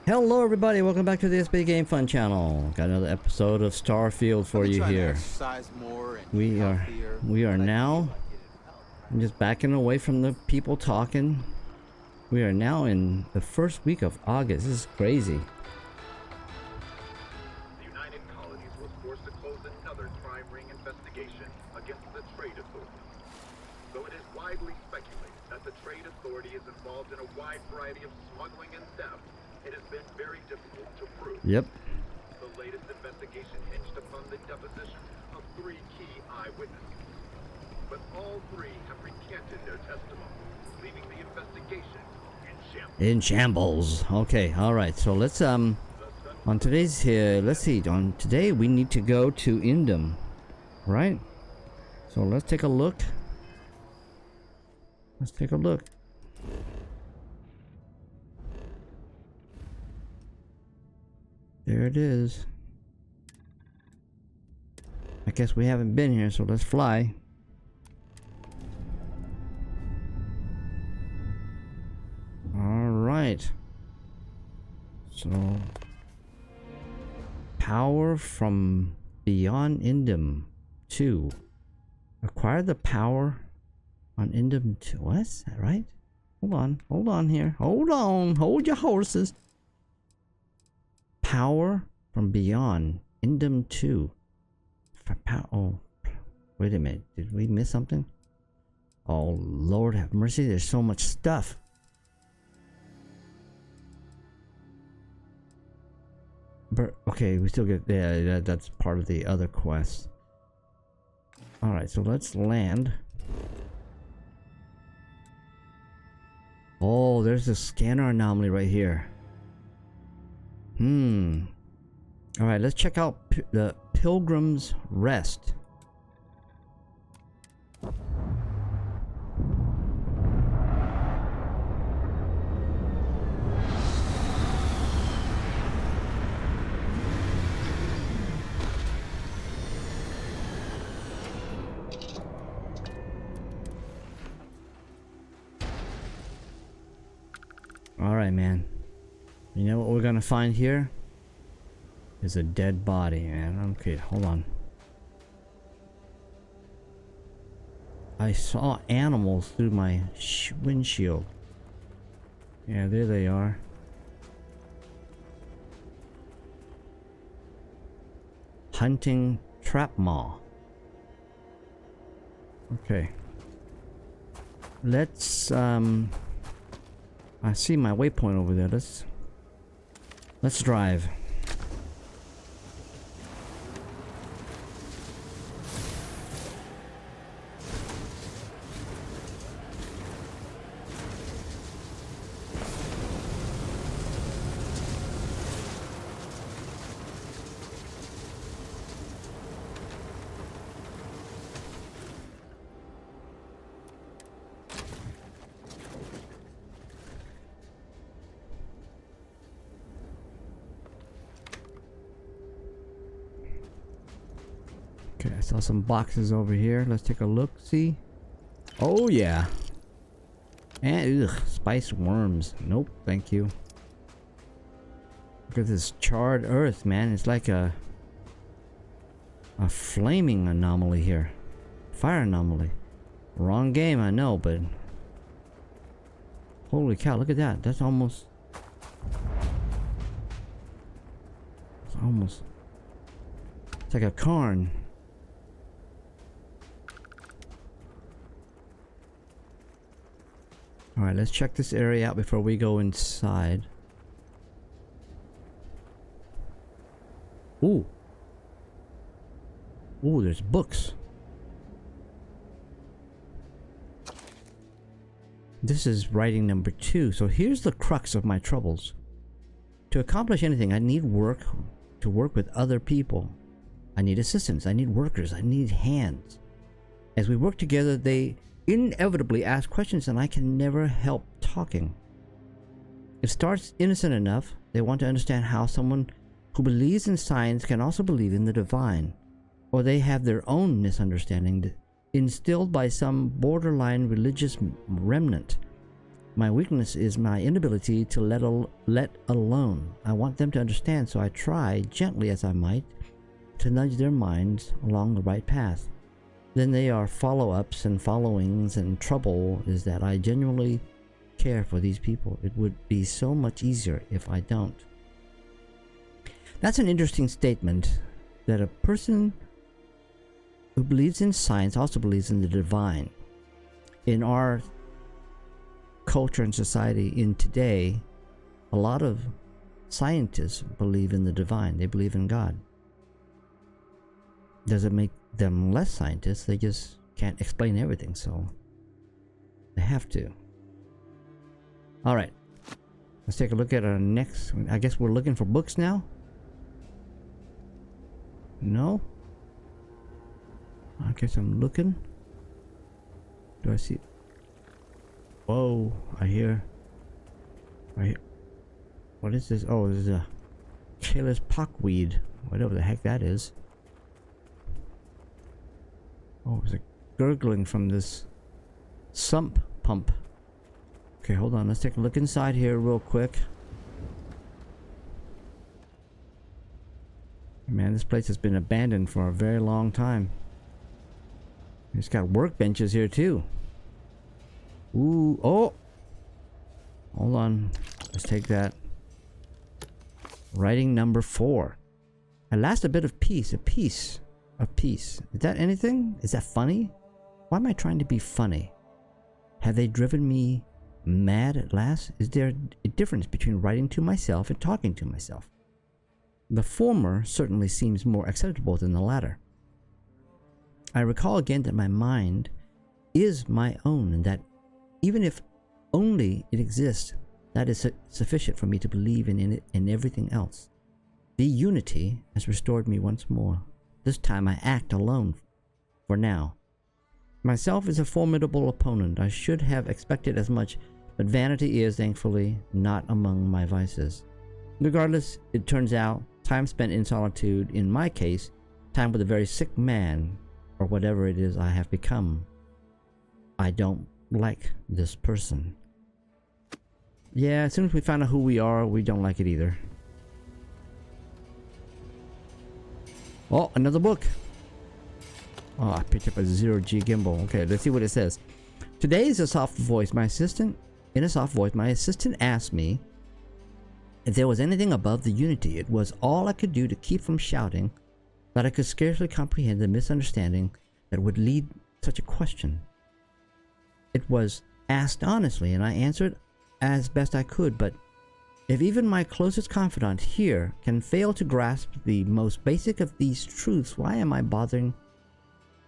Hello everybody, welcome back to the SBGamefun channel. Got another episode of Starfield for you here. We are now, I'm just backing away from the people talking. We are now in the first week of August. This is crazy. The United Colonies was forced to close another crime ring investigation against the Trade Authority. Though it is widely speculated that the Trade Authority is involved in a wide variety of smuggling and theft, it has been very difficult to prove. Yep. The latest investigation hinged upon the deposition of 3 key eyewitnesses. But all 3 have recanted their testimony, leaving the investigation in shambles. In shambles. Okay, alright, so let's on today's let's see, on today we need to go to Indum. Right? So let's take a look. Let's take a look. There it is. I guess we haven't been here, so let's fly. Alright. So power from beyond Indum 2. Acquire the power on Indum 2. What's that, right? Hold on here. Hold your horses. Power from beyond Indum 2. Oh, wait a minute. Did we miss something? Oh, Lord have mercy. There's so much stuff. But okay, we still get, yeah, that's part of the other quest. Alright, so let's land. Oh, there's a scanner anomaly right here. Alright, let's check out the Pilgrim's Rest. Alright, man. You know what we're gonna find here? Is a dead body, man. Okay, hold on. I saw animals through my windshield. Yeah, there they are. Hunting trap maw. Okay. Let's I see my waypoint over there. Let's drive. Okay, I saw some boxes over here. Let's take a look. See? Oh yeah. And ugh, spiced worms. Nope, thank you. Look at this charred earth, man. It's like a flaming anomaly here. Fire anomaly. Wrong game, I know, but holy cow, look at that. That's almost it's like a cairn. Alright, let's check this area out before we go inside. Ooh. Ooh, there's books. This is writing number 2. So here's the crux of my troubles. To accomplish anything, I need to work with other people. I need assistants, I need workers, I need hands. As we work together, they inevitably ask questions and I can never help talking. If starts innocent enough, they want to understand how someone who believes in science can also believe in the divine, or they have their own misunderstanding instilled by some borderline religious remnant. My weakness is my inability to let alone. I want them to understand, so I try, gently as I might, to nudge their minds along the right path. Then they are follow-ups and followings, and trouble is that I genuinely care for these people. It would be so much easier if I don't. That's an interesting statement, that a person who believes in science also believes in the divine. In our culture and society in today, a lot of scientists believe in the divine. They believe in God. Doesn't make them less scientists. They just can't explain everything, so they have to. All right, let's take a look at our next. I guess we're looking for books now. No, I guess I'm looking. Do I see? Whoa, I hear. What is this? Oh, this is a Kayla's pockweed, whatever the heck that is. Oh, it's a gurgling from this sump pump. Okay, hold on. Let's take a look inside here real quick. Man, this place has been abandoned for a very long time. It's got workbenches here too. Ooh, oh! Hold on. Let's take that. Writing number 4. At last a bit of peace. A piece of peace. Is that anything? Is that funny? Why am I trying to be funny? Have they driven me mad at last? Is there a difference between writing to myself and talking to myself? The former certainly seems more acceptable than the latter. I recall again that my mind is my own, and that even if only it exists, that is sufficient for me to believe in it and everything else. The unity has restored me once more. This time I act alone for now. Myself is a formidable opponent. I should have expected as much, but vanity is, thankfully, not among my vices. Regardless, it turns out, time spent in solitude, in my case, time with a very sick man, or whatever it is I have become. I don't like this person. Yeah, as soon as we find out who we are, we don't like it either. Oh, another book. Oh, I picked up a 0G gimbal. Okay, let's see what it says. Today is a soft voice. My assistant asked me if there was anything above the unity. It was all I could do to keep from shouting, but I could scarcely comprehend the misunderstanding that would lead such a question. It was asked honestly, and I answered as best I could, but if even my closest confidant here can fail to grasp the most basic of these truths, why am I bothering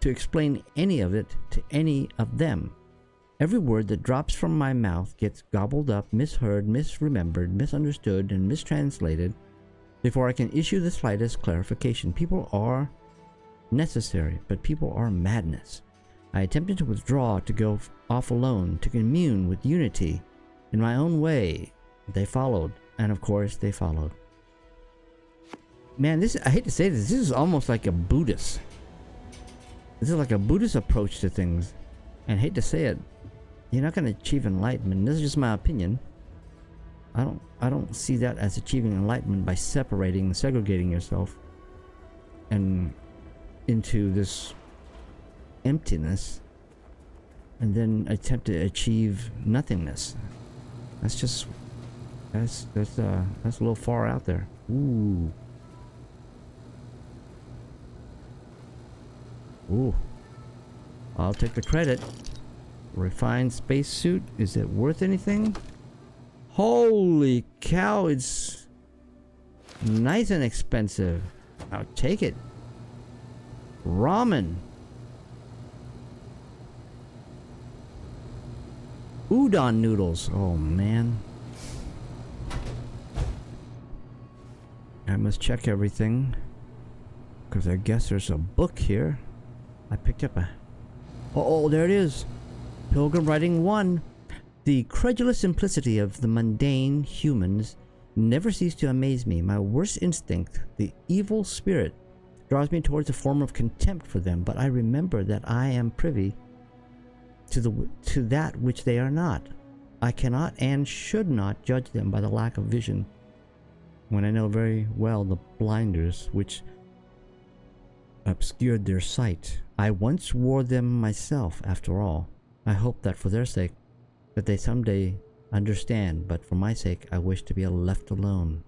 to explain any of it to any of them? Every word that drops from my mouth gets gobbled up, misheard, misremembered, misunderstood, and mistranslated before I can issue the slightest clarification. People are necessary, but people are madness. I attempted to withdraw, to go off alone, to commune with unity in my own way. They followed, and of course they followed. Man, I hate to say this is almost like a Buddhist. This is like a Buddhist approach to things. And I hate to say it, you're not going to achieve enlightenment. This is just my opinion. I don't see that as achieving enlightenment by segregating yourself and into this emptiness and then attempt to achieve nothingness. That's a little far out there. Ooh. I'll take the credit. Refined spacesuit. Is it worth anything? Holy cow, it's nice and expensive. I'll take it. Ramen. Udon noodles. Oh man. I must check everything, because I guess there's a book here. I picked up a... Oh, there it is. Pilgrim Writing 1. The credulous simplicity of the mundane humans never cease to amaze me. My worst instinct, the evil spirit, draws me towards a form of contempt for them, but I remember that I am privy to that which they are not. I cannot and should not judge them by the lack of vision, when I know very well the blinders which obscured their sight. I once wore them myself, after all. I hope that for their sake, that they someday understand, but for my sake, I wish to be left alone.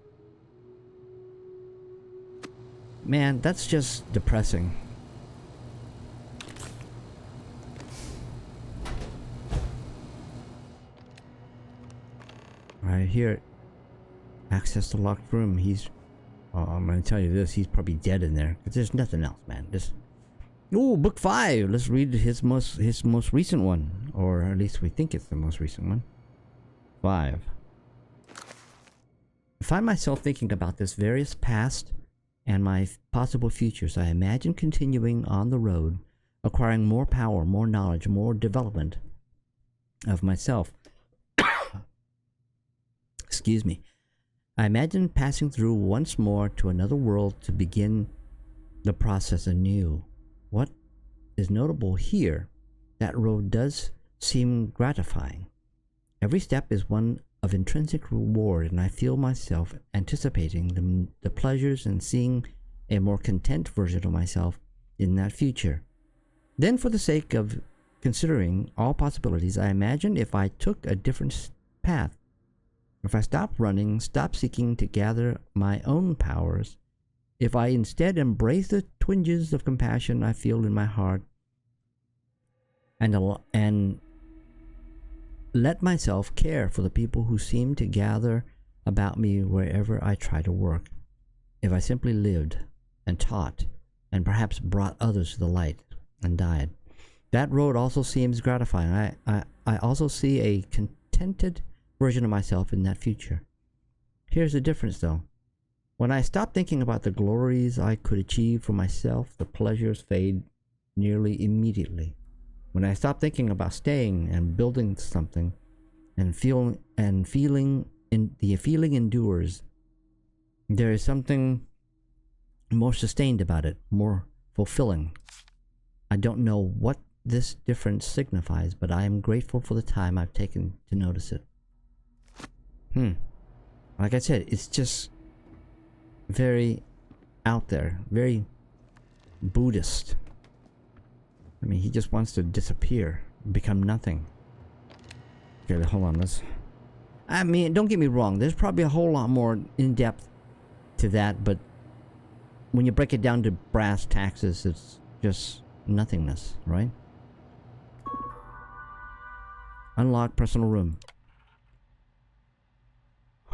Man, that's just depressing. Right here, access the locked room. I'm gonna tell you this, he's probably dead in there. Cause there's nothing else, man. Ooh, book 5. Let's read his most recent one, or at least we think it's the most recent one. 5. I find myself thinking about this various past and my possible futures. I imagine continuing on the road, acquiring more power, more knowledge, more development of myself. Excuse me. I imagine passing through once more to another world to begin the process anew. What is notable here, that road does seem gratifying. Every step is one of intrinsic reward, and I feel myself anticipating the pleasures and seeing a more content version of myself in that future. Then, for the sake of considering all possibilities, I imagine if I took a different path, if I stopped running, stopped seeking to gather my own powers, if I instead embrace the twinges of compassion I feel in my heart, and let myself care for the people who seem to gather about me wherever I try to work, if I simply lived and taught and perhaps brought others to the light and died, that road also seems gratifying. I also see a contented version of myself in that future. Here's the difference though. When I stop thinking about the glories I could achieve for myself, the pleasures fade nearly immediately. When I stop thinking about staying and building something, and feeling the feeling endures, there is something more sustained about it, more fulfilling. I don't know what this difference signifies, but I am grateful for the time I've taken to notice it. Like I said, it's just very out there, very Buddhist. I mean, he just wants to disappear, become nothing. Okay, hold on, I mean, don't get me wrong, there's probably a whole lot more in depth to that, but when you break it down to brass taxes, it's just nothingness, right? Unlock personal room.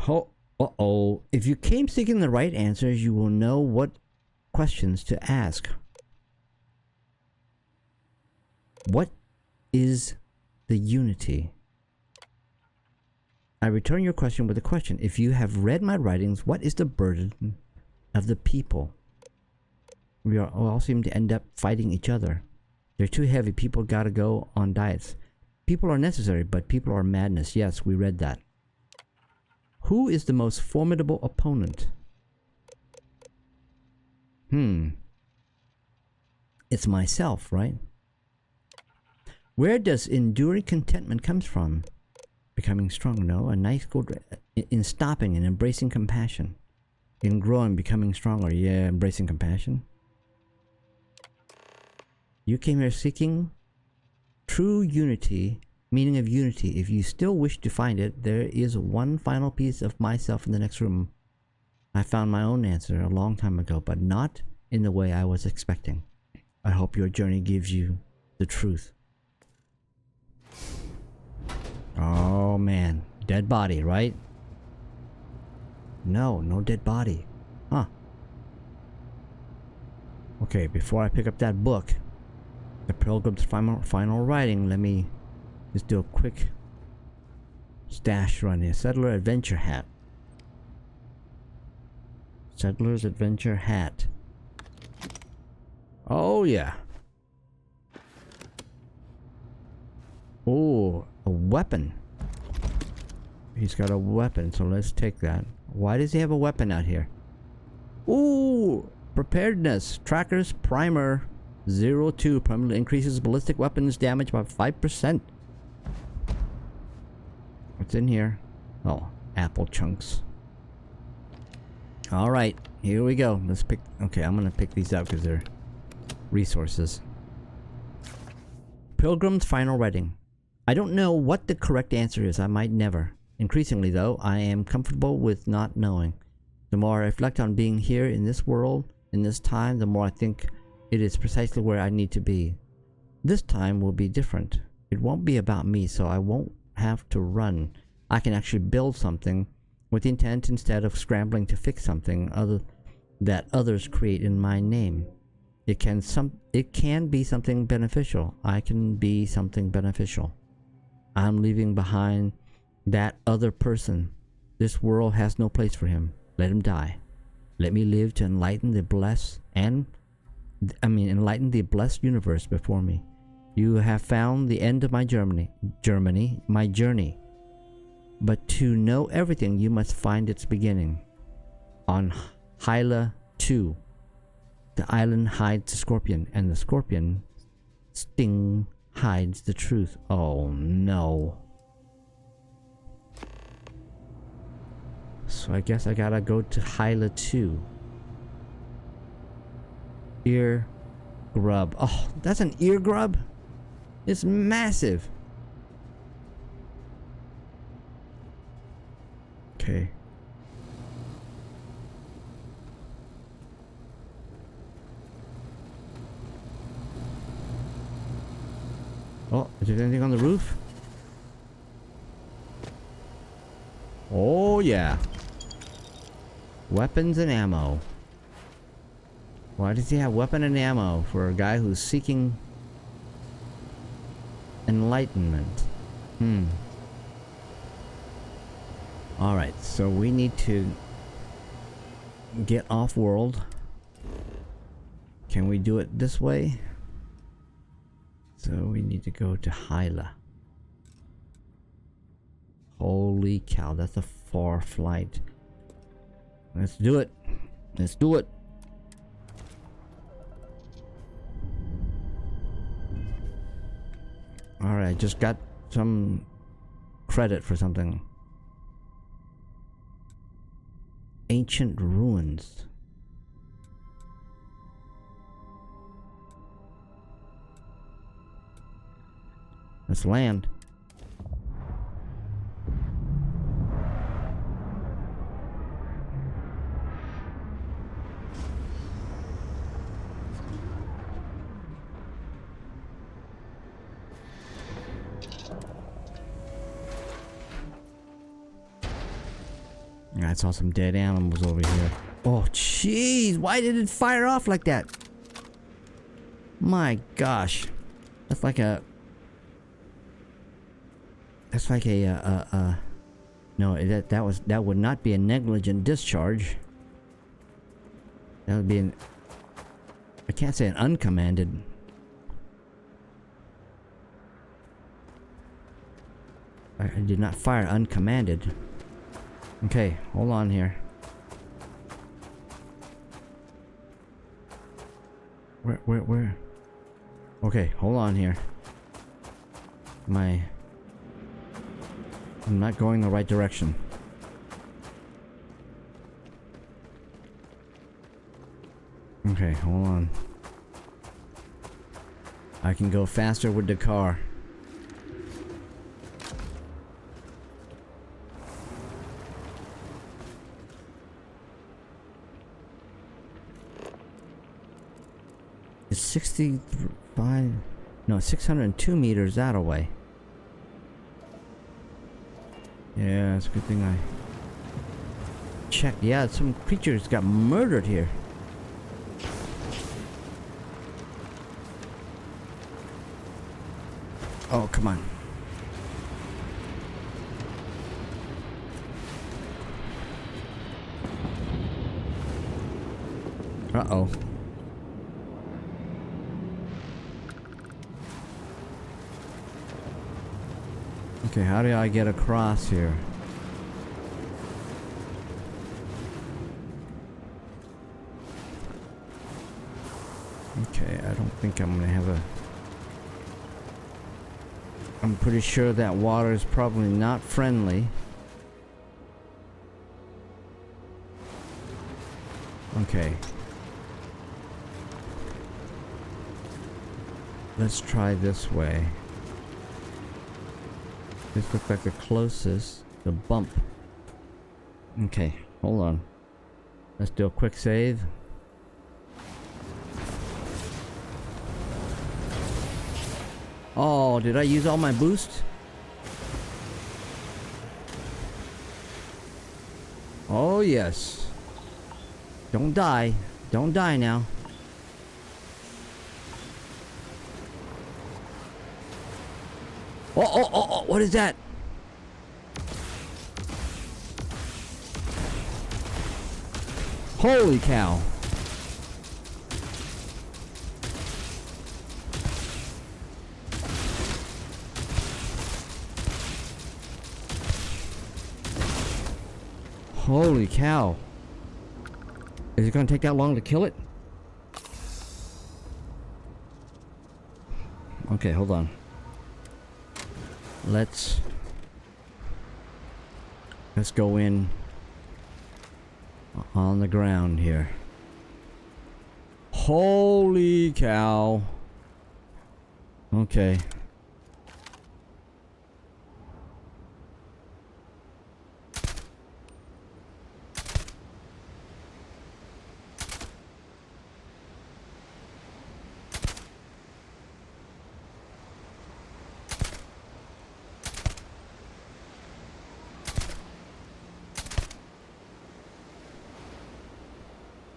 Oh, uh-oh. If you came seeking the right answers, you will know what questions to ask. What is the unity? I return your question with a question. If you have read my writings, what is the burden of the people? We all seem to end up fighting each other. They're too heavy. People gotta go on diets. People are necessary, but people are madness. Yes, we read that. Who is the most formidable opponent? It's myself, right? Where does enduring contentment comes from? Becoming strong, no? A nice good in stopping and embracing compassion. In growing, becoming stronger, yeah, embracing compassion. You came here seeking true unity, meaning of unity. If you still wish to find it, there is one final piece of myself in the next room. I found my own answer a long time ago, but not in the way I was expecting. I hope your journey gives you the truth. Oh man, dead body, right? No dead body. Huh. Okay, before I pick up that book, the Pilgrim's final writing, let me just do a quick stash run here. Settler Adventure Hat. Settler's Adventure Hat. Oh yeah. Oh, a weapon. He's got a weapon, so let's take that. Why does he have a weapon out here? Ooh, preparedness. Trackers primer 02 permanently increases ballistic weapons damage by 5%. What's in here? Oh, apple chunks. Alright, here we go. Let's pick... Okay, I'm gonna pick these up because they're resources. Pilgrim's final writing. I don't know what the correct answer is. I might never. Increasingly, though, I am comfortable with not knowing. The more I reflect on being here in this world, in this time, the more I think it is precisely where I need to be. This time will be different. It won't be about me, so I won't have to run. I can actually build something with intent instead of scrambling to fix something that others create in my name. It can be something beneficial. I can be something beneficial. I'm leaving behind that other person. This world has no place for him. Let him die. Let me live to enlighten the blessed universe before me. You have found the end of my journey. But to know everything, you must find its beginning. On Hyla 2, the island hides the scorpion, and the scorpion sting hides the truth. Oh no. So I guess I gotta go to Hyla 2. Ear grub. Oh, that's an ear grub? It's massive. Okay. Oh, is there anything on the roof? Oh yeah. Weapons and ammo. Why does he have weapon and ammo for a guy who's seeking enlightenment? Alright, so we need to get off world. Can we do it this way? So we need to go to Hyla. Holy cow, that's a far flight. Let's do it. Let's do it. Alright, I just got some credit for something. Ancient ruins. Let's land. I saw some dead animals over here. Oh, jeez. Why did it fire off like that? My gosh. That's like a... That's like a... No, that would not be a negligent discharge. That would be an... I can't say an uncommanded. I did not fire uncommanded. Okay, hold on here. Where? Okay, hold on here. I'm not going the right direction. Okay, hold on. I can go faster with the car. It's 65... No, 602 meters that away. Yeah, it's a good thing I checked. Yeah, some creatures got murdered here. Oh, come on. Uh-oh. Okay, how do I get across here? Okay, I don't think I'm gonna have a... I'm pretty sure that water is probably not friendly. Okay. Let's try this way. This looks like the closest. The bump. Okay, hold on. Let's do a quick save. Oh, did I use all my boost? Oh, yes. Don't die. Don't die now. Oh, what is that? Holy cow. Holy cow. Is it gonna take that long to kill it? Okay, hold on. Let's go in on the ground here. Holy cow. Okay.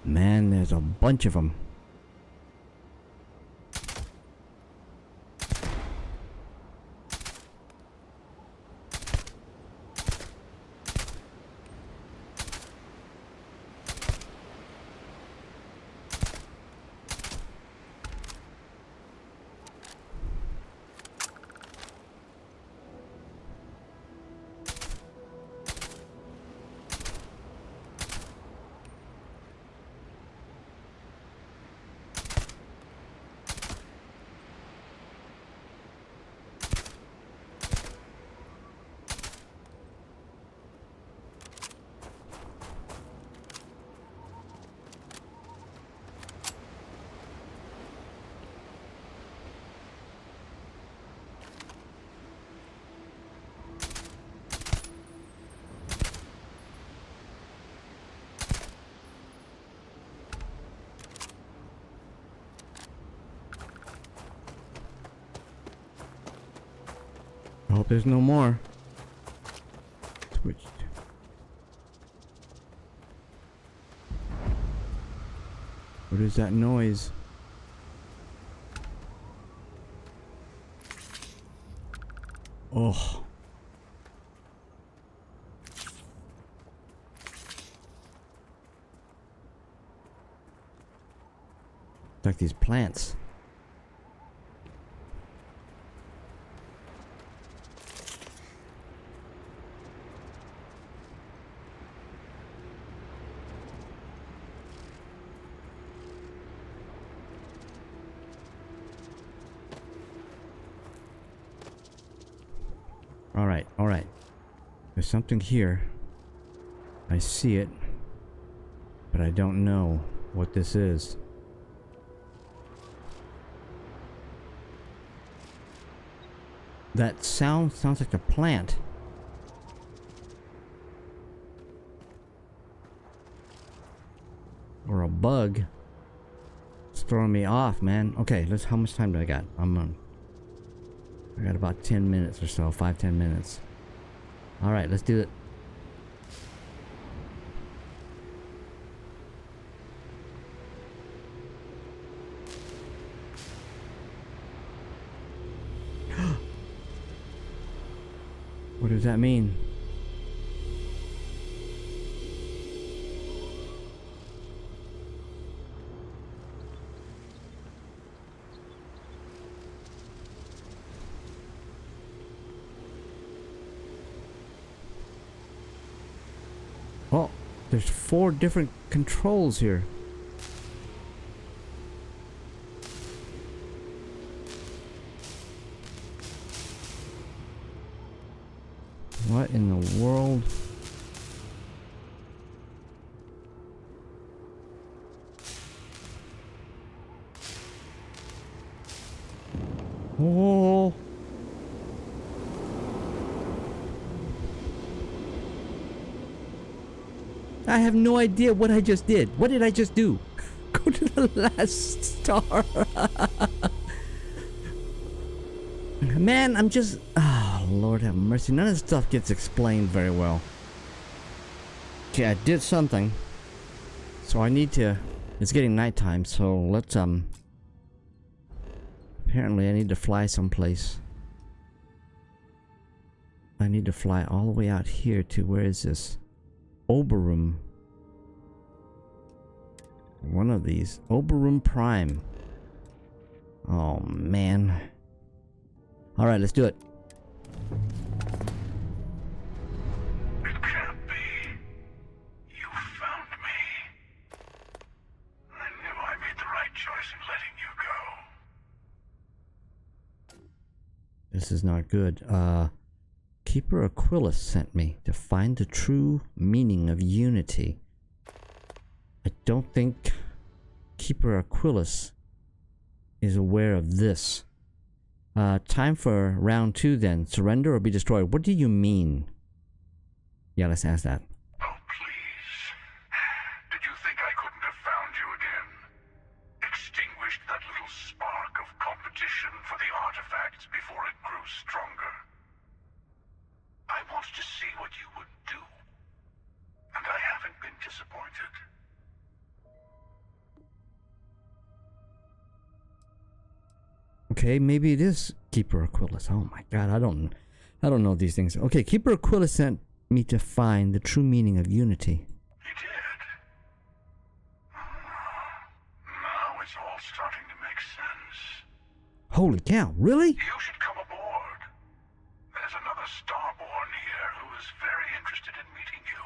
Man, there's a bunch of them. I hope there's no more. Switched. What is that noise? Oh. Like these plants. All right. There's something here. I see it, but I don't know what this is. That sounds like a plant. Or a bug. It's throwing me off, man. Okay, how much time do I got? I got about 10 minutes or so, 5-10 minutes. Alright, let's do it. What does that mean? Oh, there's 4 different controls here. What in the world? Oh. I have no idea what I just did. What did I just do? Go to the last star. Man, I'm just... Oh, Lord have mercy. None of this stuff gets explained very well. Okay, I did something. So I need to... It's getting nighttime, so let's, apparently I need to fly someplace. I need to fly all the way out here to... Where is this? Oberum. One of these. Oberum Prime. Oh, man. Alright, let's do it. It can't be. You found me. I knew I made the right choice in letting you go. This is not good. Keeper Aquilus sent me to find the true meaning of unity. I don't think Keeper Aquilus is aware of this. Time for round 2 then. Surrender or be destroyed. What do you mean? Yeah, let's ask that. Oh, please. Did you think I couldn't have found you again? Extinguished that little spark of competition for the artifacts before it grew stronger? I wanted to see what you would do. And I haven't been disappointed. Okay, maybe it is Keeper Aquilus. Oh my god, I don't know these things. Okay, Keeper Aquilus sent me to find the true meaning of unity. He did. Now it's all starting to make sense. Holy cow, really? You should come aboard. There's another Starborn here who is very interested in meeting you.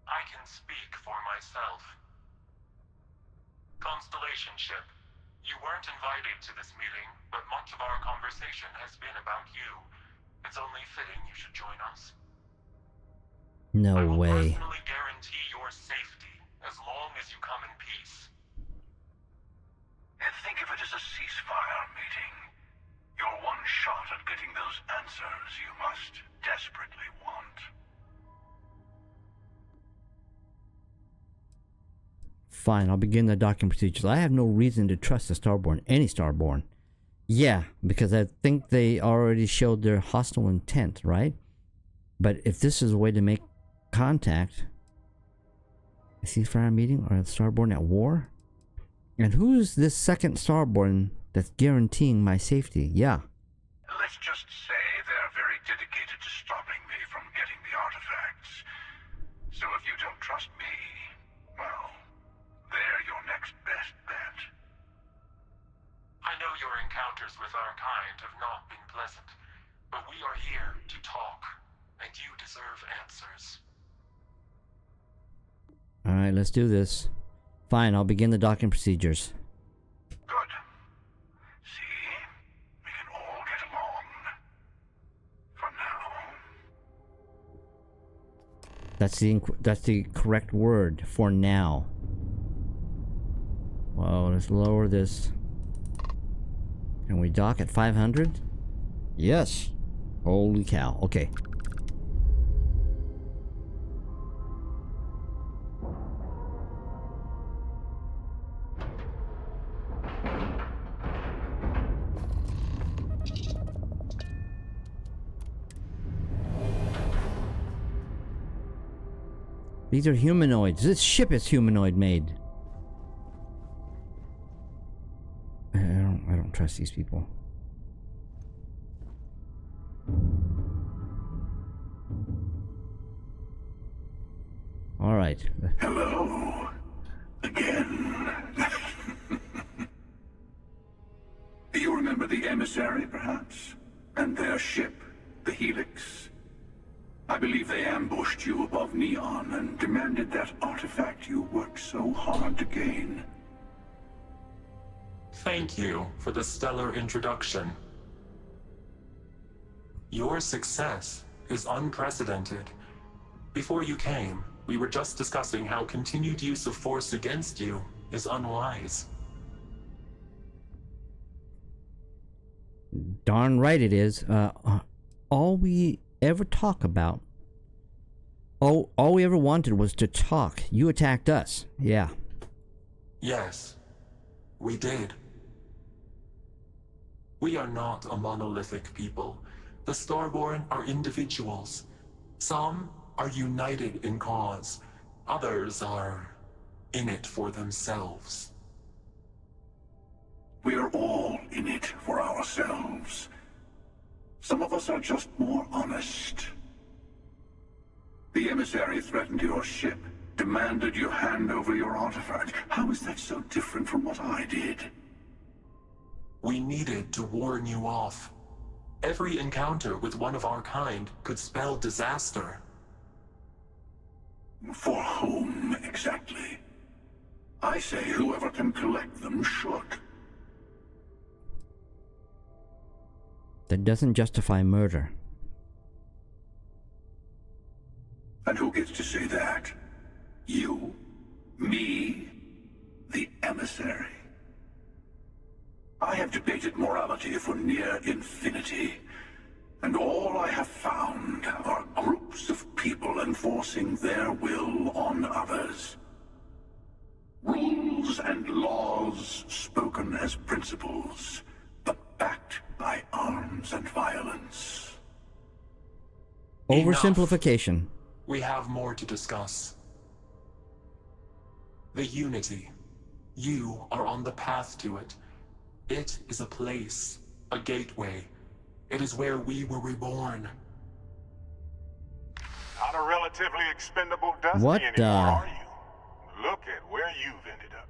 I can speak for myself. Constellation ship. You weren't invited to this meeting, but much of our conversation has been about you. It's only fitting you should join us. No I will way. personally guarantee your safety as long as you come in peace. And think of it as a ceasefire meeting. Your one shot at getting those answers you must desperately want. Fine, I'll begin the docking procedures. I have no reason to trust the Starborn, any Starborn. Yeah, because I think they already showed their hostile intent, right? But if this is a way to make contact... A ceasefire meeting or a Starborn at war? And who's this second Starborn that's guaranteeing my safety? Yeah. Let's just say they're very dedicated to stopping me from getting the artifacts. So if you don't trust me, well, they're your next best bet. I know your encounters with our kind have not been pleasant, but we are here to talk, and you deserve answers. Alright, let's do this. Fine, I'll begin the docking procedures. Good. See? We can all get along. For now. That's the correct word, for now. Well, let's lower this. Can we dock at 500? Yes. Holy cow. Okay. These are humanoids. This ship is humanoid made. I don't trust these people. All right. Hello. Again. You remember the emissary, perhaps? And their ship, the Helix? I believe they ambushed you above Neon and demanded that artifact you worked so hard to gain. Thank you for the stellar introduction. Your success is unprecedented. Before you came, we were just discussing how continued use of force against you is unwise. Darn right it is. All we ever talk about, all we ever wanted was to talk. You attacked us. Yeah. Yes, we did. We are not a monolithic people. The Starborn are individuals. Some are united in cause. Others are in it for themselves. We're all in it for ourselves. Some of us are just more honest. The emissary threatened your ship, demanded you hand over your artifact. How is that so different from what I did? We needed to warn you off. Every encounter with one of our kind could spell disaster. For whom, exactly? I say whoever can collect them should. That doesn't justify murder. And who gets to say that? You? Me? The emissary? I have debated morality for near infinity, and all I have found are groups of people enforcing their will on others. Rules and laws spoken as principles, but backed by arms and violence. Oversimplification. We have more to discuss. The Unity. You are on the path to it. It is a place, a gateway. It is where we were reborn. Not a relatively expendable dusty What anymore, the- are you? Look at where you've ended up.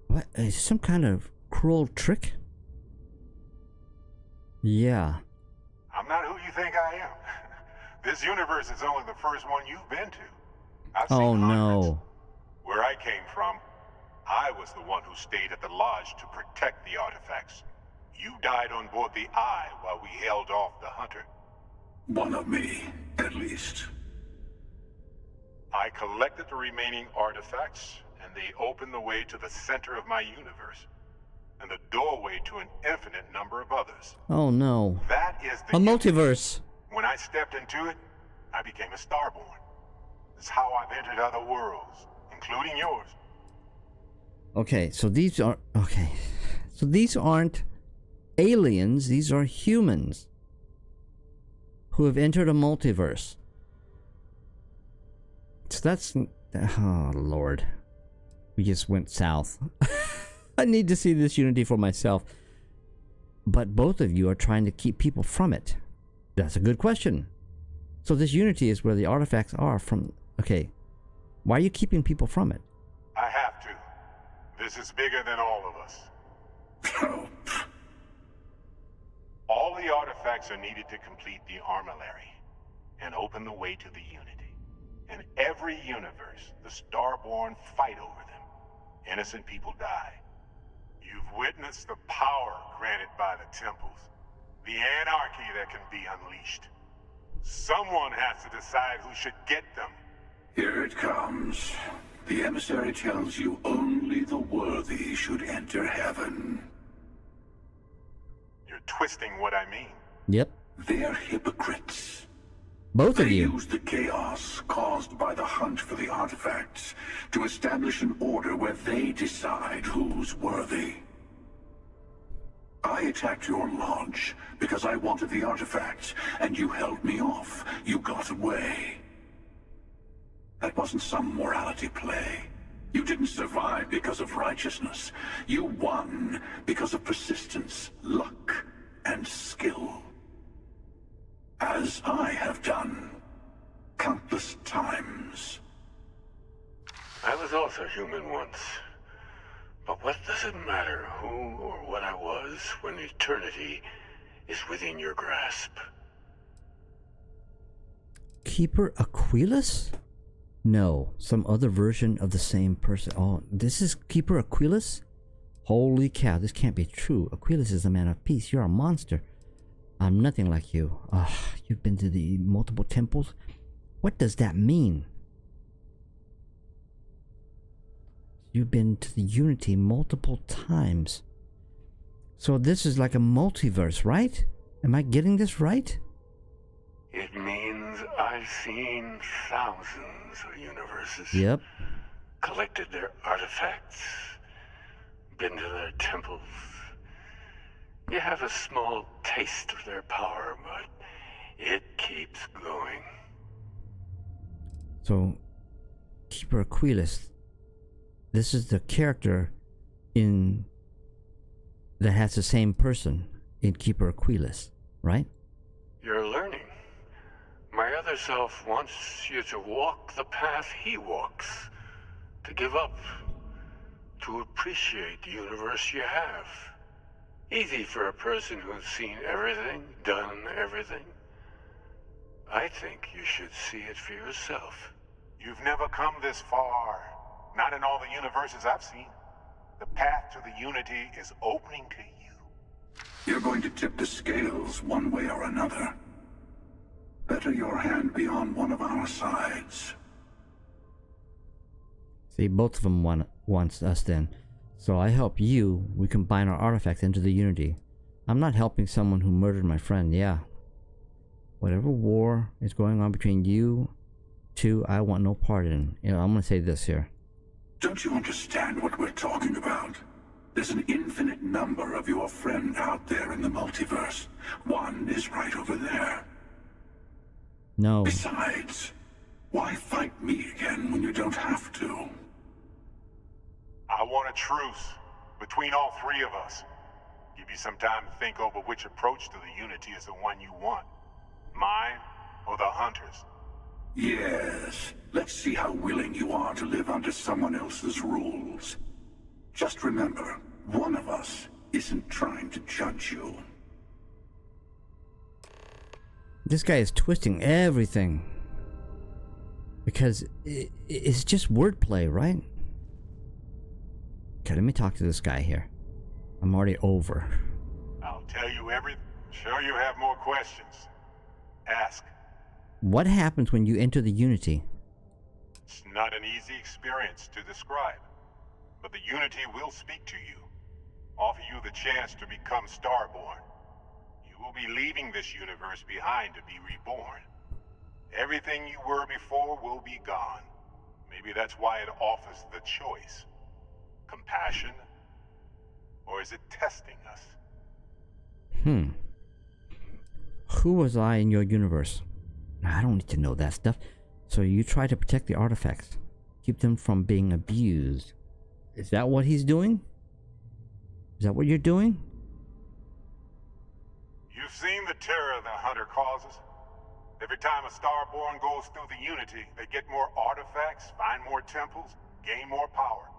What? Is some kind of cruel trick? Yeah. I'm not who you think I am. This universe is only the first one you've been to. I've seen Oh hundreds. no. Where I came from, I was the one who stayed at the lodge to protect the artifacts. You died on board the Eye while we held off the Hunter. One of me, at least. I collected the remaining artifacts, and they opened the way to the center of my universe, and the doorway to an infinite number of others. Oh no. That is the A multiverse. When I stepped into it, I became a Starborn. It's how I've entered other worlds, including yours. Okay, so these are So these aren't aliens, these are humans who have entered a multiverse. So that's, oh Lord. We just went south. I need to see this Unity for myself. But both of you are trying to keep people from it. That's a good question. So this Unity is where the artifacts are from. Okay. Why are you keeping people from it? I have to. This is bigger than all of us. Oh, All the artifacts are needed to complete the armillary and open the way to the Unity. In every universe, the Starborn fight over them. Innocent people die. You've witnessed the power granted by the temples, the anarchy that can be unleashed. Someone has to decide who should get them. here it comes. The emissary tells you only the worthy should enter heaven. You're twisting what I mean. Yep. They're hypocrites. Both of They you. use the chaos caused by the hunt for the artifacts to establish an order where they decide who's worthy. I attacked your lodge because I wanted the artifacts, and you held me off. You got away. That wasn't some morality play. You didn't survive because of righteousness. You won because of persistence, luck, and skill. As I have done countless times. I was also human once. But what does it matter who or what I was when eternity is within your grasp? Keeper Aquilus? No, some other version of the same person. Oh, this is Keeper Aquilus? Holy cow, this can't be true. Aquilus is a man of peace. You're a monster. I'm nothing like you. You've been to the multiple temples? What does that mean? You've been to the Unity multiple times. So this is like a multiverse, right? Am I getting this right? It means I've seen thousands of universes. Yep. Collected their artifacts. Been to their temples. You have a small taste of their power, but it keeps going. So, Keeper Aquilus, this is the character in that has the same person in Keeper Aquilus, right? You're learning. My other self wants you to walk the path he walks. To give up. To appreciate the universe you have. Easy for a person who's seen everything, done everything. I think you should see it for yourself. You've never come this far. Not in all the universes I've seen. The path to the Unity is opening to you. You're going to tip the scales one way or another. Better your hand be on one of our sides. See, both of them wants us then. So I help you, we combine our artifacts into the Unity. I'm not helping someone who murdered my friend, yeah. Whatever war is going on between you two, I want no part in. You know, I'm gonna say this here. Don't you understand what we're talking about? There's an infinite number of your friend out there in the multiverse. One is right over there. No. Besides, why fight me again when you don't have to? I want a truce between all three of us. Give you some time to think over which approach to the Unity is the one you want. Mine or the Hunters? Yes. Let's see how willing you are to live under someone else's rules. Just remember, one of us isn't trying to judge you. This guy is twisting everything. Because it's just wordplay, right? Okay, let me talk to this guy here. I'm already over. I'll tell you everything. Sure you have more questions. Ask. What happens when you enter the Unity? It's not an easy experience to describe. But the Unity will speak to you. Offer you the chance to become Starborn. You will be leaving this universe behind to be reborn. Everything you were before will be gone. Maybe that's why it offers the choice. Compassion? Or is it testing us? Who was I in your universe? I don't need to know that stuff. So you try to protect the artifacts. Keep them from being abused. Is that what he's doing? Is that what you're doing? You've seen the terror the Hunter causes. Every time a Starborn goes through the Unity, they get more artifacts, find more temples, gain more power.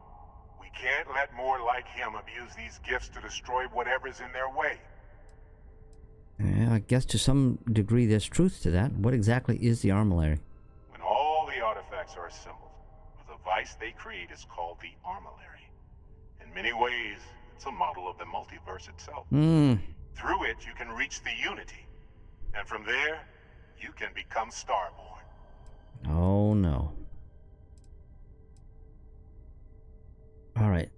We can't let more like him abuse these gifts to destroy whatever's in their way. Yeah, I guess to some degree there's truth to that. What exactly is the Armillary? When all the artifacts are assembled, the device they create is called the Armillary. In many ways, it's a model of the multiverse itself. Through it, you can reach the Unity. And from there, you can become Starborn. Oh no. Alright.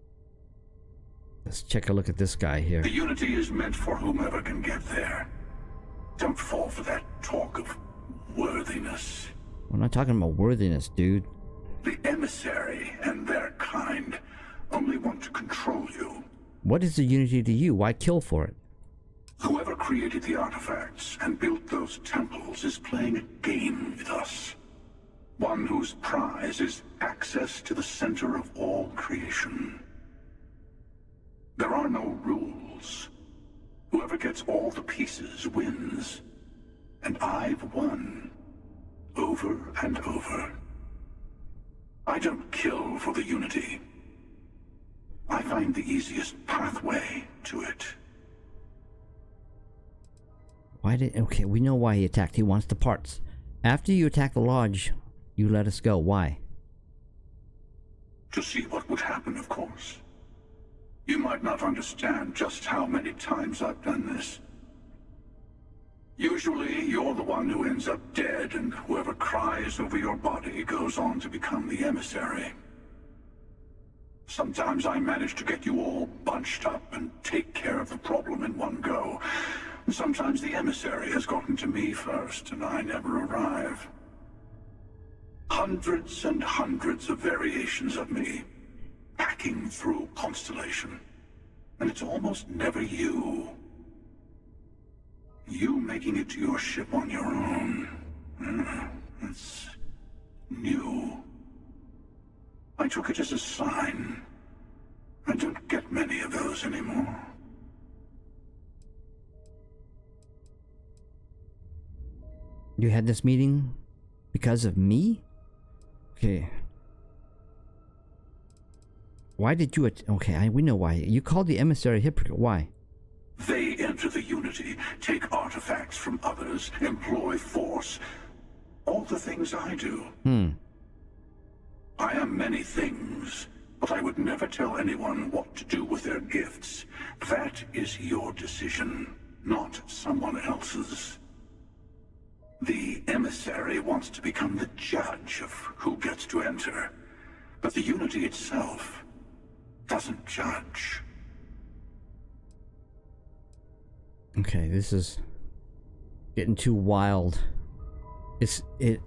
Let's check a look at this guy here. The Unity is meant for whomever can get there. Don't fall for that talk of worthiness. We're not talking about worthiness, dude. The emissary and their kind only want to control you. What is the Unity to you? Why kill for it? Whoever created the artifacts and built those temples is playing a game with us. One whose prize is access to the center of all creation. There are no rules. Whoever gets all the pieces wins. And I've won. Over and over. I don't kill for the Unity. I find the easiest pathway to it. Okay, we know why he attacked. He wants the parts. After you attack the lodge, you let us go. Why? To see what would happen, of course. You might not understand just how many times I've done this. Usually, you're the one who ends up dead, and whoever cries over your body goes on to become the emissary. Sometimes I manage to get you all bunched up and take care of the problem in one go. Sometimes the emissary has gotten to me first, and I never arrive. Hundreds and hundreds of variations of me, hacking through Constellation. And it's almost never you. You making it to your ship on your own. It's new. I took it as a sign. I don't get many of those anymore. You had this meeting because of me? Okay. Why did you... Okay, we know why. You called the emissary hypocrite. Why? They enter the Unity, take artifacts from others, employ force. All the things I do. I am many things, but I would never tell anyone what to do with their gifts. That is your decision, not someone else's. The emissary wants to become the judge of who gets to enter, but the Unity itself doesn't judge. Okay, this is getting too wild. I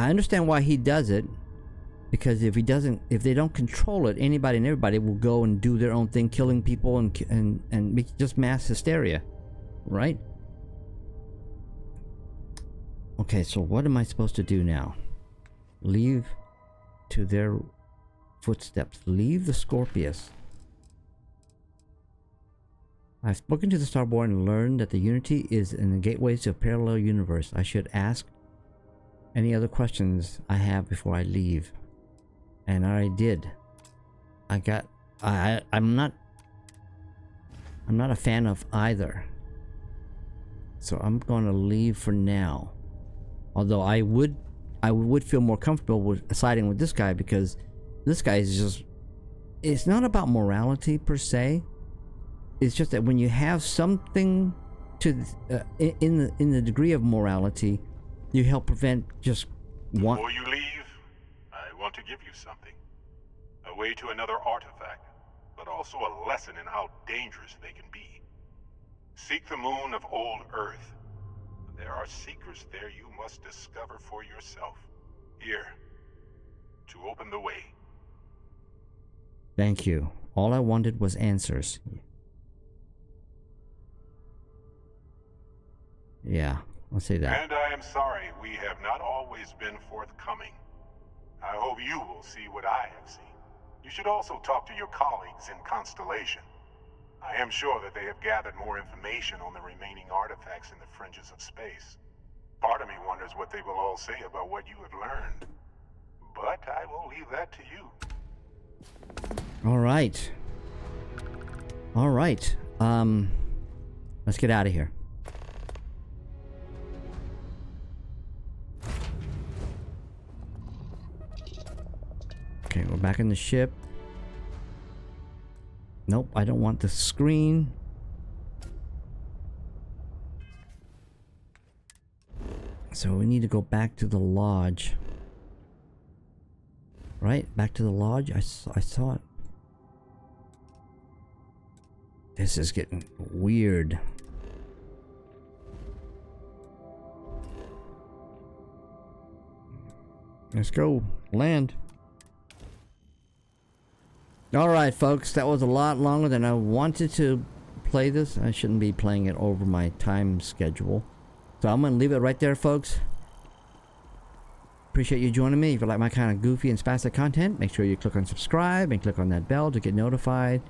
understand why he does it, because if they don't control it, anybody and everybody will go and do their own thing, killing people and make just mass hysteria, right? Okay, so what am I supposed to do now? Leave to their footsteps. Leave the Scorpius. I've spoken to the Starborn and learned that the Unity is in the gateways to a parallel universe. I should ask any other questions I have before I leave. And I did. I'm not a fan of either. So I'm gonna leave for now. Although I would feel more comfortable with siding with this guy, because this guy is just... It's not about morality per se. It's just that when you have something to in the degree of morality, you help prevent just one. Before you leave, I want to give you something. A way to another artifact, but also a lesson in how dangerous they can be. Seek the moon of old Earth. There are secrets there you must discover for yourself. Here, to open the way. Thank you. All I wanted was answers. Yeah, I'll say that. And I am sorry we have not always been forthcoming. I hope you will see what I have seen. You should also talk to your colleagues in Constellation. I am sure that they have gathered more information on the remaining artifacts in the fringes of space. Part of me wonders what they will all say about what you have learned. But I will leave that to you. Alright. Alright. Let's get out of here. Okay, we're back in the ship. Nope, I don't want the screen. So we need to go back to the lodge. Right? Back to the lodge? I saw it. This is getting weird. Let's go. Land. Alright folks, that was a lot longer than I wanted to play this. I shouldn't be playing it over my time schedule. So I'm going to leave it right there, folks. Appreciate you joining me. If you like my kind of goofy and spastic content, make sure you click on subscribe and click on that bell to get notified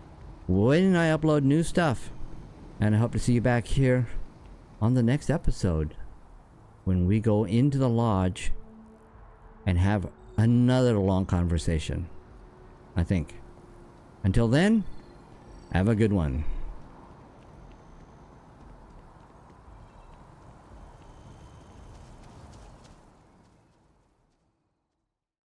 when I upload new stuff. And I hope to see you back here on the next episode, when we go into the lodge and have another long conversation, I think. Until then, have a good one.